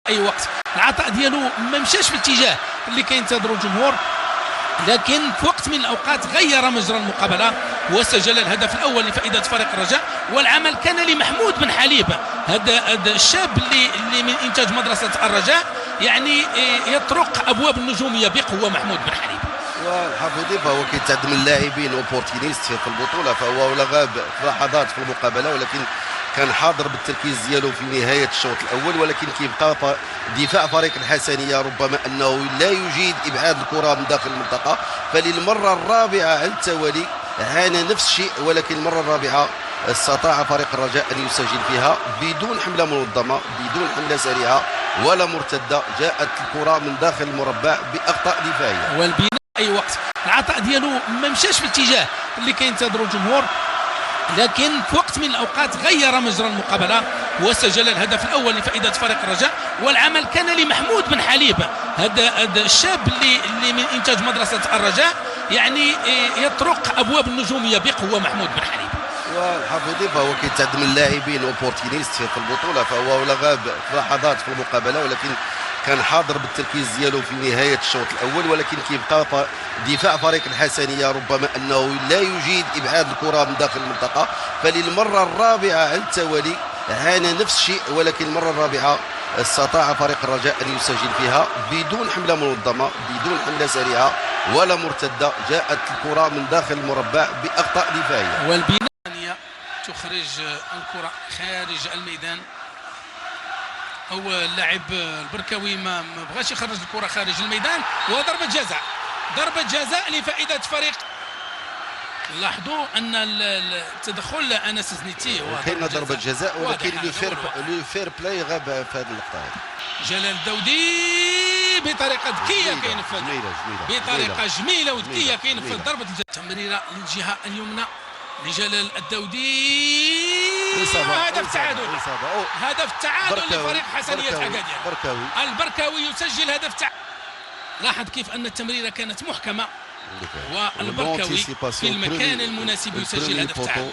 اي وقت العطاء ديالو ما مشاش في الاتجاه اللي كينتظروا الجمهور، لكن في وقت من الاوقات غير مجرى المقابله وسجل الهدف الاول لفائده فريق الرجاء. والعمل كان لمحمود بن حليب، هذا الشاب اللي من انتاج مدرسه الرجاء، يعني يطرق ابواب النجوميه بقوه. محمود بن حليب والحفيظي فهو كيتعد من اللاعبين اوبورتينيست في البطوله، فهو ولا غاب في لحظات في المقابله، ولكن كان حاضر بالتركيز ديالو في نهايه الشوط الاول. ولكن كيبقى دفاع فريق الحسنيه ربما انه لا يجيد ابعاد الكره من داخل المنطقه، فللمره الرابعه على التوالي عانى نفس الشيء، ولكن المره الرابعه استطاع فريق الرجاء ان يسجل فيها بدون حمله منظمه، بدون حمله سريعه ولا مرتده. جاءت الكره من داخل المربع باخطاء دفاعيه. والبناء اي وقت العطاء ديالو ما مشاش في الاتجاه اللي كينتظروا الجمهور، لكن في وقت من الاوقات غير مجرى المقابله وسجل الهدف الاول لفائده فريق الرجاء. والعمل كان لمحمود بن حليب، هذا الشاب اللي من انتاج مدرسه الرجاء، يعني يطرق ابواب النجوميه بقوه. محمود بن حليب والحفيظي فهو كيتعد من اللاعبين اوبورتينيست في البطوله، فهو ولا غاب في لحظات في المقابله، ولكن كان حاضر بالتركيز ديالو في نهايه الشوط الاول. ولكن كيبقى دفاع فريق الحسنيه ربما انه لا يجيد ابعاد الكره من داخل المنطقه، فللمره الرابعه على التوالي عانى نفس الشيء، ولكن المره الرابعه استطاع فريق الرجاء ان يسجل فيها بدون حمله منظمه، بدون حمله سريعه ولا مرتده. جاءت الكره من داخل المربع باخطاء دفاعيه. والبناء تخرج الكره خارج الميدان، او اللاعب البركاوي ما بغاش يخرج الكره خارج الميدان، وضربه جزاء، ضربه جزاء لفائده فريق. لاحظوا ان التدخل انس زنيتي كاينه ضربه جزاء، ولكن لو فير بلاي غاب في هذه اللقطه. جلال الدودي بطريقه ذكيه كينفذ، بطريقه جميله وذكيه كينفذ ضربه الجزاء. تمريره للجهه اليمنى لجلال الدودي، هدف تعادل، هدف تعادل لفريق حسنيه اكادير. البركاوي يسجل هدف تعادل. لاحظ كيف ان التمريره كانت محكمه، والبركاوي في المكان المناسب يسجل هدف تعادل.